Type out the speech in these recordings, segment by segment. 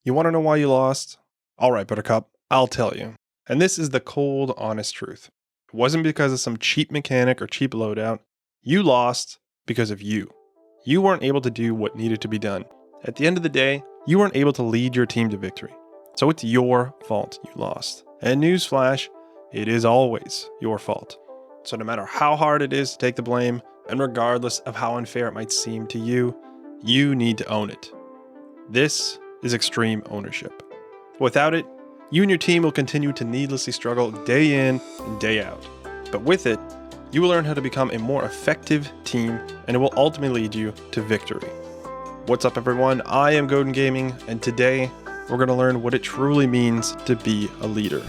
You want to know why you lost? All right, Buttercup, I'll tell you. And this is the cold, honest truth. It wasn't because of some cheap mechanic or cheap loadout. You lost because of you. You weren't able to do what needed to be done. At the end of the day, you weren't able to lead your team to victory. So it's your fault you lost. And newsflash, it is always your fault. So no matter how hard it is to take the blame, and regardless of how unfair it might seem to you, you need to own it. This is extreme ownership. Without it, you and your team will continue to needlessly struggle day in and day out. But with it, you will learn how to become a more effective team, and it will ultimately lead you to victory. What's up, everyone? I am Godin Gaming, and today we're going to learn what it truly means to be a leader.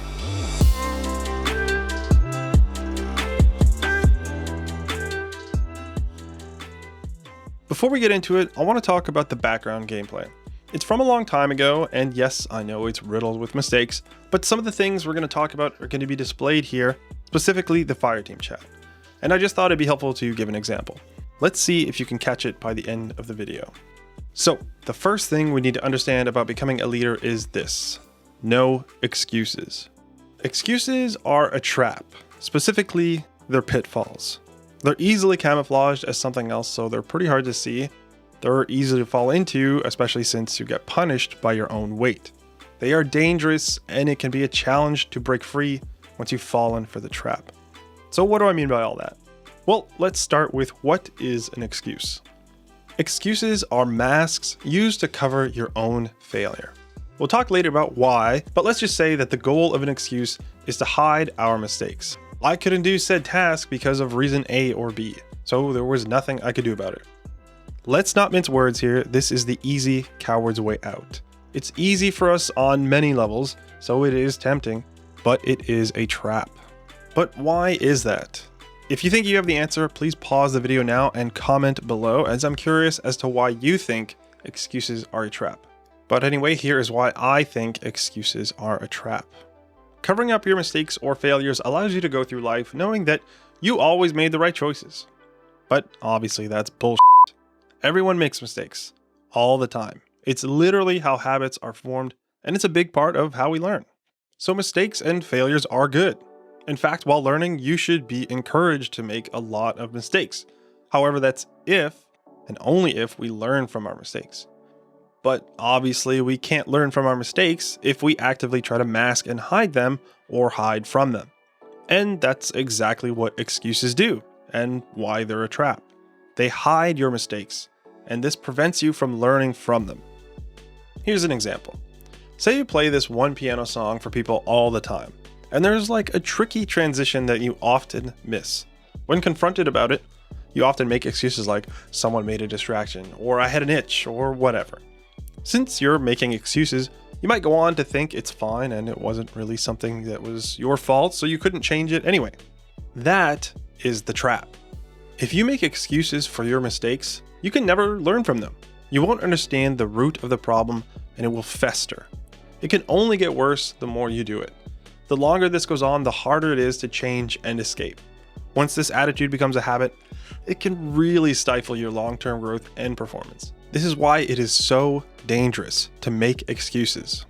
Before we get into it, I want to talk about the background gameplay. It's from a long time ago, and yes, I know it's riddled with mistakes, but some of the things we're going to talk about are going to be displayed here, specifically the Fireteam chat. And I just thought it'd be helpful to give an example. Let's see if you can catch it by the end of the video. So, the first thing we need to understand about becoming a leader is this: no excuses. Excuses are a trap. Specifically, they're pitfalls. They're easily camouflaged as something else, so they're pretty hard to see. They're easy to fall into, especially since you get punished by your own weight. They are dangerous, and it can be a challenge to break free once you've fallen for the trap. So what do I mean by all that? Well, let's start with what is an excuse. Excuses are masks used to cover your own failure. We'll talk later about why, but let's just say that the goal of an excuse is to hide our mistakes. I couldn't do said task because of reason A or B, so there was nothing I could do about it. Let's not mince words here. This is the easy coward's way out. It's easy for us on many levels, so it is tempting, but it is a trap. But why is that? If you think you have the answer, please pause the video now and comment below, as I'm curious as to why you think excuses are a trap. But anyway, here is why I think excuses are a trap. Covering up your mistakes or failures allows you to go through life knowing that you always made the right choices. But obviously that's bullshit. Everyone makes mistakes all the time. It's literally how habits are formed, and it's a big part of how we learn. So mistakes and failures are good. In fact, while learning, you should be encouraged to make a lot of mistakes. However, that's if, and only if, we learn from our mistakes. But obviously, we can't learn from our mistakes if we actively try to mask and hide them or hide from them. And that's exactly what excuses do, and why they're a trap. They hide your mistakes, and this prevents you from learning from them. Here's an example. Say you play this one piano song for people all the time, and there's like a tricky transition that you often miss. When confronted about it, you often make excuses like someone made a distraction, or I had an itch, or whatever. Since you're making excuses, you might go on to think it's fine and it wasn't really something that was your fault, so you couldn't change it anyway. That is the trap. If you make excuses for your mistakes, you can never learn from them. You won't understand the root of the problem, and it will fester. It can only get worse the more you do it. The longer this goes on, the harder it is to change and escape. Once this attitude becomes a habit, it can really stifle your long-term growth and performance. This is why it is so dangerous to make excuses.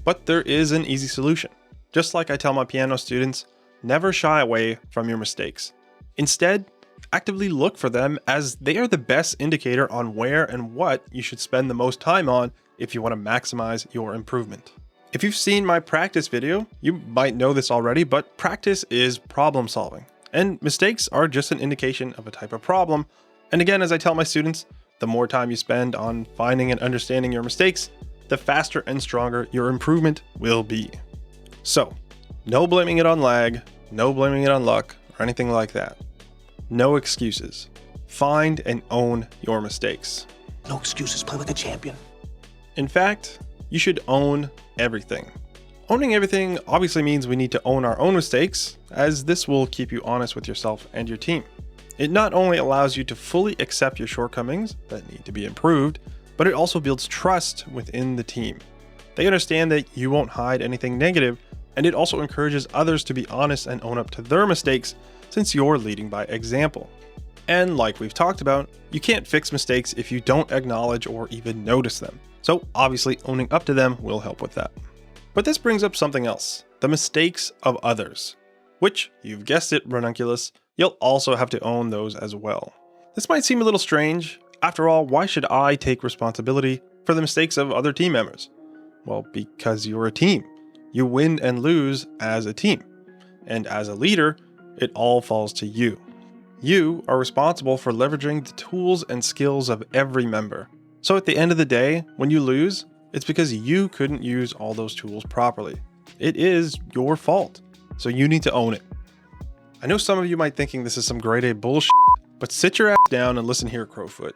But there is an easy solution. Just like I tell my piano students, never shy away from your mistakes. Instead, actively look for them, as they are the best indicator on where and what you should spend the most time on if you want to maximize your improvement. If you've seen my practice video, you might know this already, but practice is problem solving, and mistakes are just an indication of a type of problem. And again, as I tell my students, the more time you spend on finding and understanding your mistakes, the faster and stronger your improvement will be. So, no blaming it on lag, no blaming it on luck, or anything like that. No excuses. Find and own your mistakes. No excuses, play like a champion. In fact, you should own everything. Owning everything obviously means we need to own our own mistakes, as this will keep you honest with yourself and your team. It not only allows you to fully accept your shortcomings that need to be improved, but it also builds trust within the team. They understand that you won't hide anything negative, and it also encourages others to be honest and own up to their mistakes, since you're leading by example. And like we've talked about, you can't fix mistakes if you don't acknowledge or even notice them. So obviously owning up to them will help with that. But this brings up something else, the mistakes of others, which, you've guessed it, Ranunculus, you'll also have to own those as well. This might seem a little strange. After all, why should I take responsibility for the mistakes of other team members? Well, because you're a team. You win and lose as a team. And as a leader, it all falls to you. You are responsible for leveraging the tools and skills of every member. So at the end of the day, when you lose, it's because you couldn't use all those tools properly. It is your fault. So you need to own it. I know some of you might thinking this is some grade A bullshit, but sit your ass down and listen here, Crowfoot.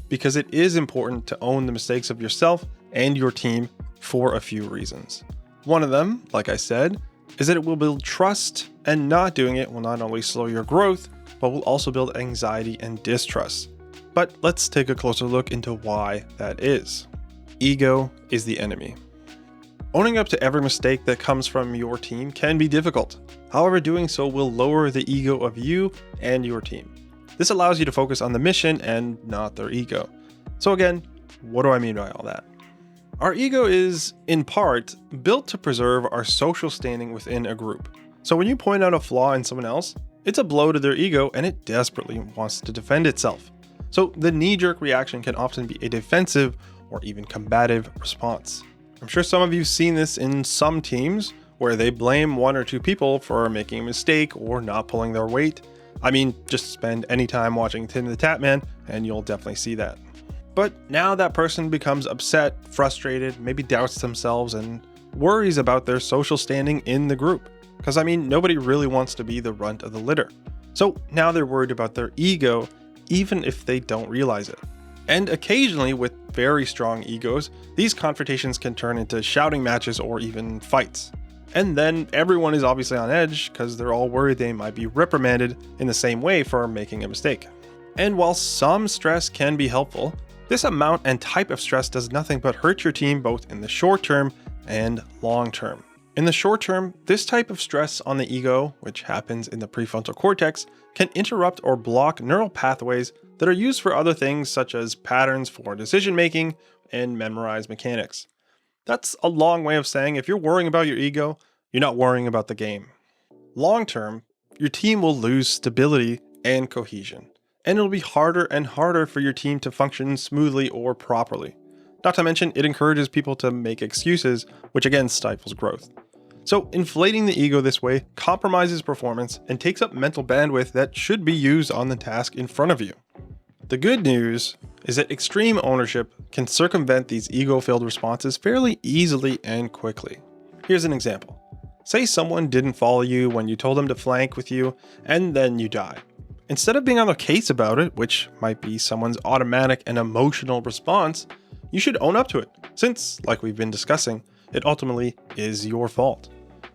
Because it is important to own the mistakes of yourself and your team for a few reasons. One of them, like I said, is that it will build trust, and not doing it will not only slow your growth, but will also build anxiety and distrust. But let's take a closer look into why that is. Ego is the enemy. Owning up to every mistake that comes from your team can be difficult. However, doing so will lower the ego of you and your team. This allows you to focus on the mission and not their ego. So again, what do I mean by all that? Our ego is, in part, built to preserve our social standing within a group. So when you point out a flaw in someone else, it's a blow to their ego and it desperately wants to defend itself. So the knee-jerk reaction can often be a defensive or even combative response. I'm sure some of you have seen this in some teams where they blame one or two people for making a mistake or not pulling their weight. I mean, just spend any time watching Tim the Tatman and you'll definitely see that. But now that person becomes upset, frustrated, maybe doubts themselves and worries about their social standing in the group. Because I mean, nobody really wants to be the runt of the litter. So now they're worried about their ego, even if they don't realize it. And occasionally, with very strong egos, these confrontations can turn into shouting matches or even fights. And then everyone is obviously on edge because they're all worried they might be reprimanded in the same way for making a mistake. And while some stress can be helpful, this amount and type of stress does nothing but hurt your team both in the short term and long term. In the short term, this type of stress on the ego, which happens in the prefrontal cortex, can interrupt or block neural pathways that are used for other things such as patterns for decision making and memorized mechanics. That's a long way of saying if you're worrying about your ego, you're not worrying about the game. Long term, your team will lose stability and cohesion, and it'll be harder and harder for your team to function smoothly or properly. Not to mention, it encourages people to make excuses, which again stifles growth. So inflating the ego this way compromises performance and takes up mental bandwidth that should be used on the task in front of you. The good news is that extreme ownership can circumvent these ego-filled responses fairly easily and quickly. Here's an example. Say someone didn't follow you when you told them to flank with you, and then you die. Instead of being on their case about it, which might be someone's automatic and emotional response, you should own up to it, since, like we've been discussing, it ultimately is your fault.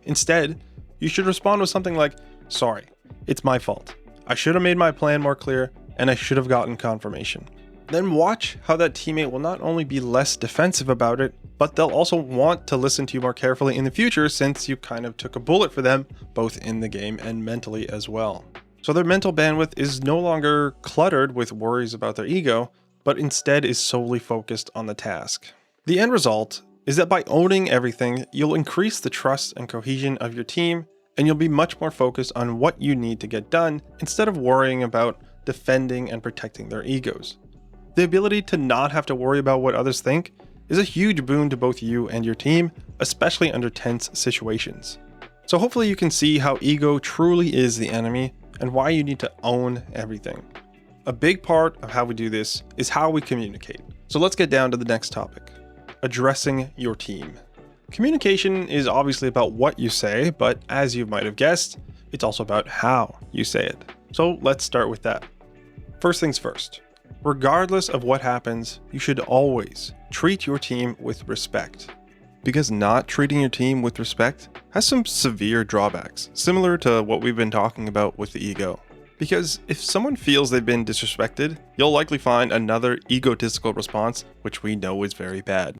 Instead, you should respond with something like, "Sorry, it's my fault. I should have made my plan more clear, and I should have gotten confirmation." Then watch how that teammate will not only be less defensive about it, but they'll also want to listen to you more carefully in the future since you kind of took a bullet for them, both in the game and mentally as well. So their mental bandwidth is no longer cluttered with worries about their ego, but instead is solely focused on the task. The end result is that by owning everything, you'll increase the trust and cohesion of your team, and you'll be much more focused on what you need to get done instead of worrying about defending and protecting their egos. The ability to not have to worry about what others think is a huge boon to both you and your team, especially under tense situations. So hopefully you can see how ego truly is the enemy and why you need to own everything. A big part of how we do this is how we communicate. So let's get down to the next topic, addressing your team. Communication is obviously about what you say, but as you might have guessed, it's also about how you say it. So let's start with that. First things first, regardless of what happens, you should always treat your team with respect. Because not treating your team with respect has some severe drawbacks, similar to what we've been talking about with the ego. Because if someone feels they've been disrespected, you'll likely find another egotistical response, which we know is very bad.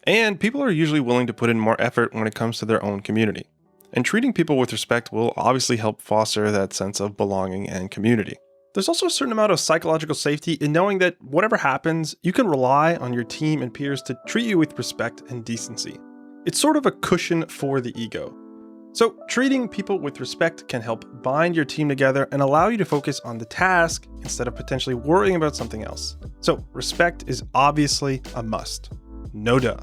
And people are usually willing to put in more effort when it comes to their own community. And treating people with respect will obviously help foster that sense of belonging and community. There's also a certain amount of psychological safety in knowing that whatever happens, you can rely on your team and peers to treat you with respect and decency. It's sort of a cushion for the ego. So treating people with respect can help bind your team together and allow you to focus on the task instead of potentially worrying about something else. So respect is obviously a must. No duh.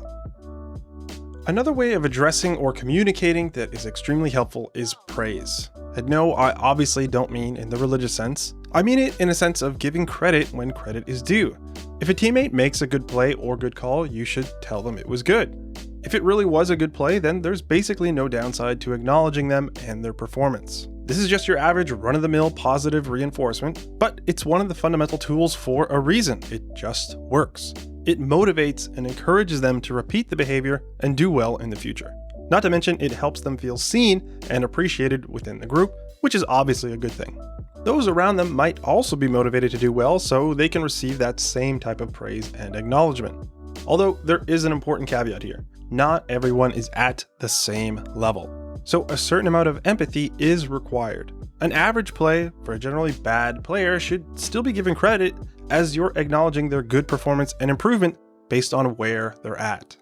Another way of addressing or communicating that is extremely helpful is praise. And no, I obviously don't mean in the religious sense. I mean it in a sense of giving credit when credit is due. If a teammate makes a good play or good call, you should tell them it was good. If it really was a good play, then there's basically no downside to acknowledging them and their performance. This is just your average run-of-the-mill positive reinforcement, but it's one of the fundamental tools for a reason. It just works. It motivates and encourages them to repeat the behavior and do well in the future. Not to mention, it helps them feel seen and appreciated within the group, which is obviously a good thing. Those around them might also be motivated to do well, so they can receive that same type of praise and acknowledgement. Although there is an important caveat here. Not everyone is at the same level, so a certain amount of empathy is required. An average play for a generally bad player should still be given credit as you're acknowledging their good performance and improvement based on where they're at.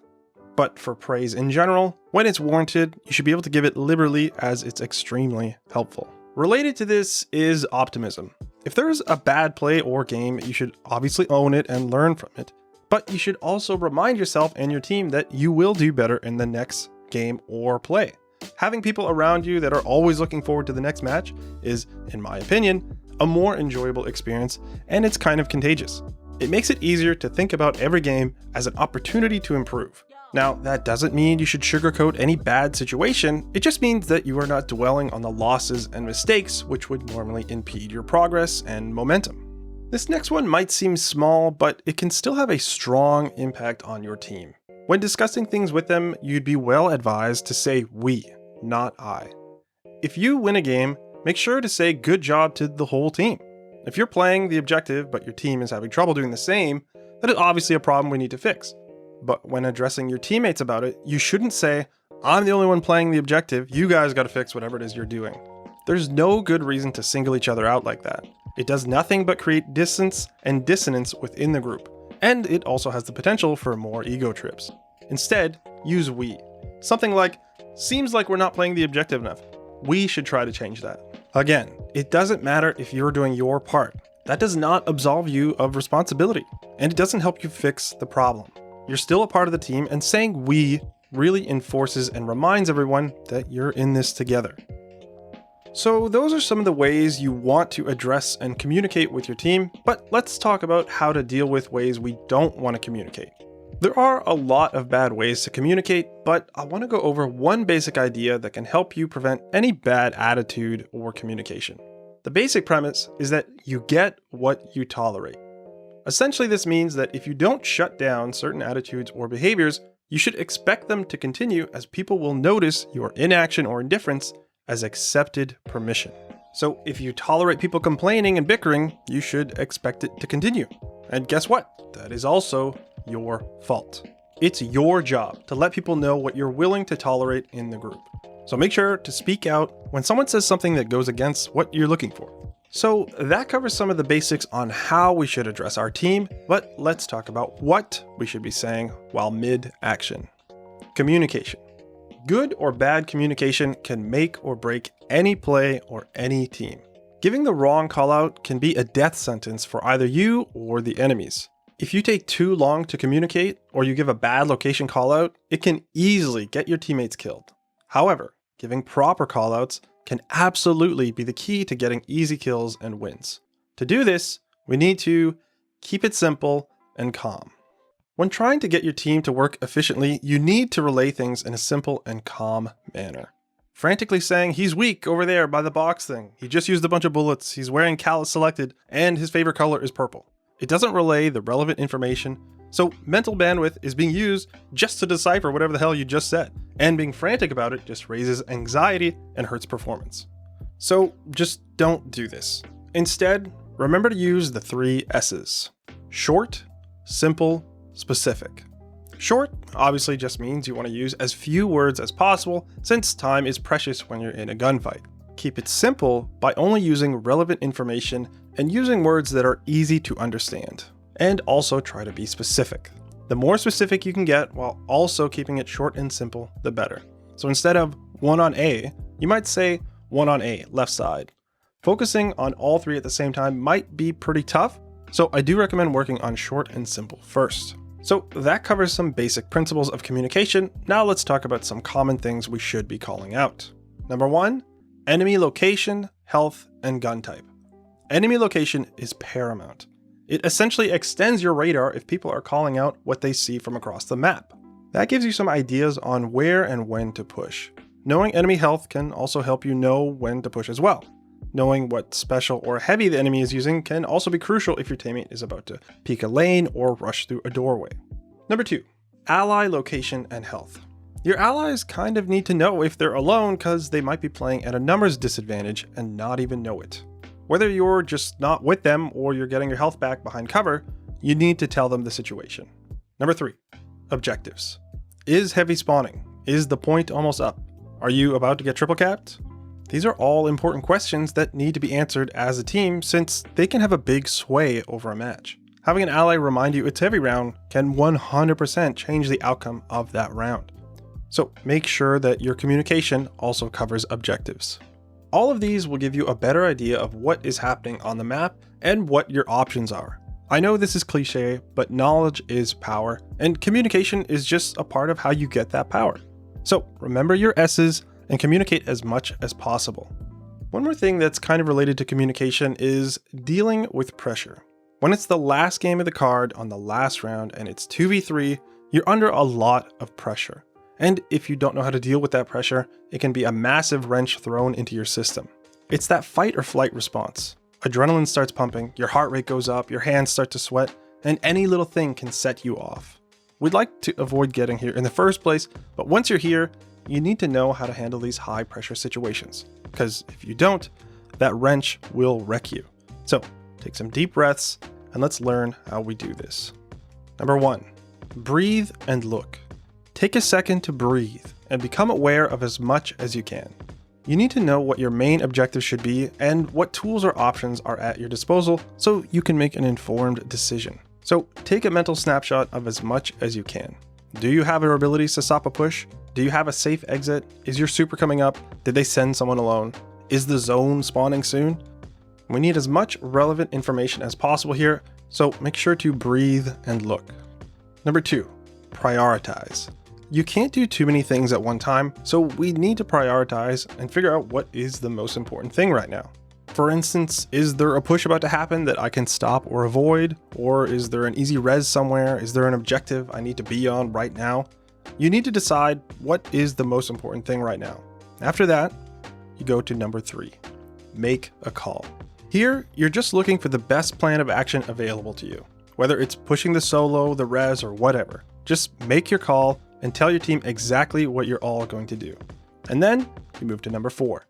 But for praise in general, when it's warranted, you should be able to give it liberally as it's extremely helpful. Related to this is optimism. If there's a bad play or game, you should obviously own it and learn from it. But you should also remind yourself and your team that you will do better in the next game or play. Having people around you that are always looking forward to the next match is, in my opinion, a more enjoyable experience, and it's kind of contagious. It makes it easier to think about every game as an opportunity to improve. Now, that doesn't mean you should sugarcoat any bad situation, it just means that you are not dwelling on the losses and mistakes which would normally impede your progress and momentum. This next one might seem small, but it can still have a strong impact on your team. When discussing things with them, you'd be well advised to say we, not I. If you win a game, make sure to say good job to the whole team. If you're playing the objective, but your team is having trouble doing the same, that is obviously a problem we need to fix. But when addressing your teammates about it, you shouldn't say, I'm the only one playing the objective, you guys gotta fix whatever it is you're doing. There's no good reason to single each other out like that. It does nothing but create distance and dissonance within the group, and it also has the potential for more ego trips. Instead, use we. Something like, seems like we're not playing the objective enough. We should try to change that. Again, it doesn't matter if you're doing your part. That does not absolve you of responsibility, and it doesn't help you fix the problem. You're still a part of the team, and saying we really enforces and reminds everyone that you're in this together. So those are some of the ways you want to address and communicate with your team, but let's talk about how to deal with ways we don't want to communicate. There are a lot of bad ways to communicate, but I want to go over one basic idea that can help you prevent any bad attitude or communication. The basic premise is that you get what you tolerate. Essentially, this means that if you don't shut down certain attitudes or behaviors, you should expect them to continue, as people will notice your inaction or indifference as accepted permission. So if you tolerate people complaining and bickering, you should expect it to continue. And guess what? That is also your fault. It's your job to let people know what you're willing to tolerate in the group. So make sure to speak out when someone says something that goes against what you're looking for. So that covers some of the basics on how we should address our team, but let's talk about what we should be saying while mid-action. Communication. Good or bad communication can make or break any play or any team. Giving the wrong callout can be a death sentence for either you or the enemies. If you take too long to communicate, or you give a bad location callout, it can easily get your teammates killed. However, giving proper callouts can absolutely be the key to getting easy kills and wins. To do this, we need to keep it simple and calm. When trying to get your team to work efficiently, you need to relay things in a simple and calm manner. Frantically saying, he's weak over there by the box thing, he just used a bunch of bullets, he's wearing Callouts selected, and his favorite color is purple. It doesn't relay the relevant information, so mental bandwidth is being used just to decipher whatever the hell you just said, and being frantic about it just raises anxiety and hurts performance. So just don't do this. Instead, remember to use the 3 S's. Short, simple, specific. Short obviously just means you want to use as few words as possible, since time is precious when you're in a gunfight. Keep it simple by only using relevant information and using words that are easy to understand. And also try to be specific. The more specific you can get while also keeping it short and simple, the better. So instead of 1 on A, you might say 1 on A, left side. Focusing on all three at the same time might be pretty tough, so I do recommend working on short and simple first. So that covers some basic principles of communication. Now let's talk about some common things we should be calling out. Number 1, enemy location, health, and gun type. Enemy location is paramount. It essentially extends your radar if people are calling out what they see from across the map. That gives you some ideas on where and when to push. Knowing enemy health can also help you know when to push as well. Knowing what special or heavy the enemy is using can also be crucial if your teammate is about to peek a lane or rush through a doorway. Number 2, ally location and health. Your allies kind of need to know if they're alone because they might be playing at a numbers disadvantage and not even know it. Whether you're just not with them or you're getting your health back behind cover, you need to tell them the situation. Number 3, objectives. Is heavy spawning? Is the point almost up? Are you about to get triple capped? These are all important questions that need to be answered as a team since they can have a big sway over a match. Having an ally remind you it's heavy round can 100% change the outcome of that round. So make sure that your communication also covers objectives. All of these will give you a better idea of what is happening on the map and what your options are. I know this is cliche, but knowledge is power, and communication is just a part of how you get that power. So remember your S's and communicate as much as possible. One more thing that's kind of related to communication is dealing with pressure. When it's the last game of the card on the last round and it's 2v3, you're under a lot of pressure. And if you don't know how to deal with that pressure, it can be a massive wrench thrown into your system. It's that fight or flight response. Adrenaline starts pumping, your heart rate goes up, your hands start to sweat, and any little thing can set you off. We'd like to avoid getting here in the first place, but once you're here, you need to know how to handle these high pressure situations. Because if you don't, that wrench will wreck you. So take some deep breaths and let's learn how we do this. Number 1, breathe and look. Take a second to breathe and become aware of as much as you can. You need to know what your main objective should be and what tools or options are at your disposal so you can make an informed decision. So take a mental snapshot of as much as you can. Do you have your abilities to stop a push? Do you have a safe exit? Is your super coming up? Did they send someone alone? Is the zone spawning soon? We need as much relevant information as possible here, so make sure to breathe and look. Number 2, prioritize. You can't do too many things at one time, so we need to prioritize and figure out what is the most important thing right now. For instance, is there a push about to happen that I can stop or avoid? Or is there an easy res somewhere? Is there an objective I need to be on right now? You need to decide what is the most important thing right now. After that, you go to number 3, make a call. Here, you're just looking for the best plan of action available to you. Whether it's pushing the solo, the res, or whatever, just make your call and tell your team exactly what you're all going to do. And then you move to number 4,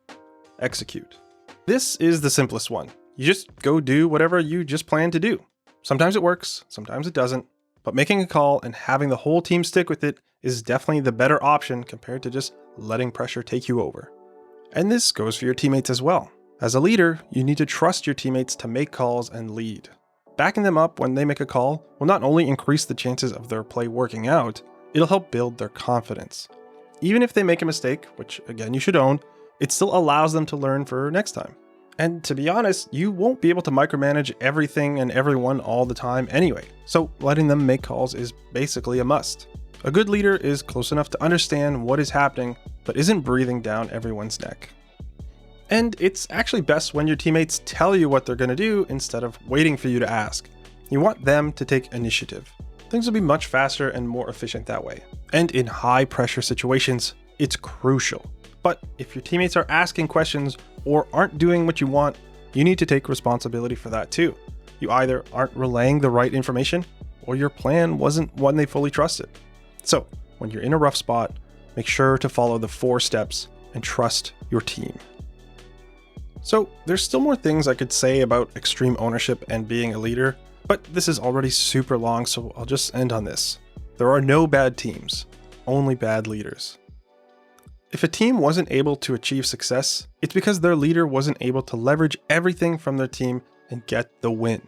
execute. This is the simplest one. You just go do whatever you just planned to do. Sometimes it works, sometimes it doesn't, but making a call and having the whole team stick with it is definitely the better option compared to just letting pressure take you over. And this goes for your teammates as well. As a leader, you need to trust your teammates to make calls and lead. Backing them up when they make a call will not only increase the chances of their play working out, it'll help build their confidence. Even if they make a mistake, which again you should own, it still allows them to learn for next time. And to be honest, you won't be able to micromanage everything and everyone all the time anyway, so letting them make calls is basically a must. A good leader is close enough to understand what is happening, but isn't breathing down everyone's neck. And it's actually best when your teammates tell you what they're going to do instead of waiting for you to ask. You want them to take initiative. Things will be much faster and more efficient that way. And in high pressure situations, it's crucial. But if your teammates are asking questions or aren't doing what you want, you need to take responsibility for that too. You either aren't relaying the right information or your plan wasn't one they fully trusted. So when you're in a rough spot, make sure to follow the 4 steps and trust your team. So there's still more things I could say about extreme ownership and being a leader, but this is already super long, so I'll just end on this. There are no bad teams, only bad leaders. If a team wasn't able to achieve success, it's because their leader wasn't able to leverage everything from their team and get the win.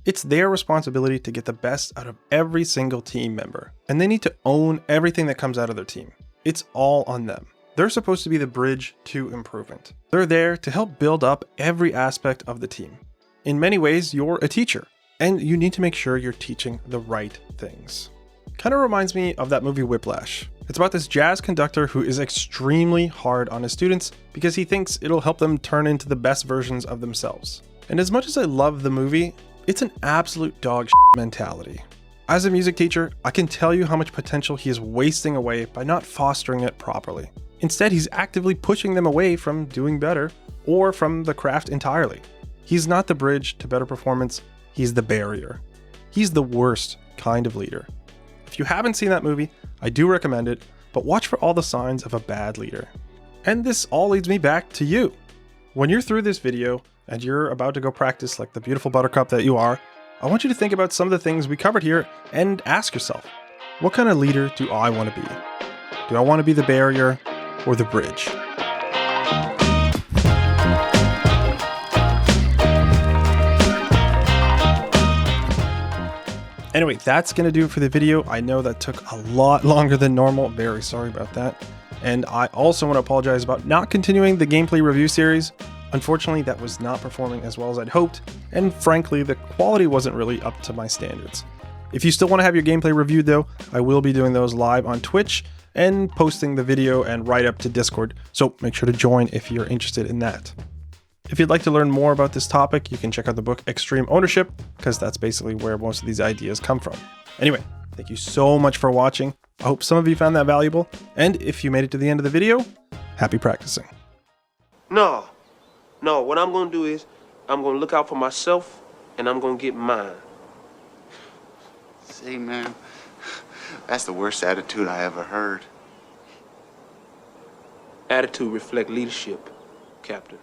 It's their responsibility to get the best out of every single team member, and they need to own everything that comes out of their team. It's all on them. They're supposed to be the bridge to improvement. They're there to help build up every aspect of the team. In many ways, you're a teacher, and you need to make sure you're teaching the right things. Kind of reminds me of that movie Whiplash. It's about this jazz conductor who is extremely hard on his students because he thinks it'll help them turn into the best versions of themselves. And as much as I love the movie, it's an absolute dog shit mentality. As a music teacher, I can tell you how much potential he is wasting away by not fostering it properly. Instead, he's actively pushing them away from doing better or from the craft entirely. He's not the bridge to better performance, he's the barrier. He's the worst kind of leader. If you haven't seen that movie, I do recommend it, but watch for all the signs of a bad leader. And this all leads me back to you. When you're through this video and you're about to go practice like the beautiful buttercup that you are, I want you to think about some of the things we covered here and ask yourself, what kind of leader do I want to be? Do I want to be the barrier or the bridge? Anyway, that's going to do it for the video. I know that took a lot longer than normal. Very sorry about that. And I also want to apologize about not continuing the gameplay review series. Unfortunately, that was not performing as well as I'd hoped, and frankly, the quality wasn't really up to my standards. If you still want to have your gameplay reviewed though, I will be doing those live on Twitch and posting the video and write-up to Discord, so make sure to join if you're interested in that. If you'd like to learn more about this topic, you can check out the book Extreme Ownership, because that's basically where most of these ideas come from. Anyway, thank you so much for watching. I hope some of you found that valuable, and if you made it to the end of the video, happy practicing. No, what I'm gonna do is, I'm gonna look out for myself, and I'm gonna get mine. See, man, that's the worst attitude I ever heard. Attitude reflect leadership, Captain.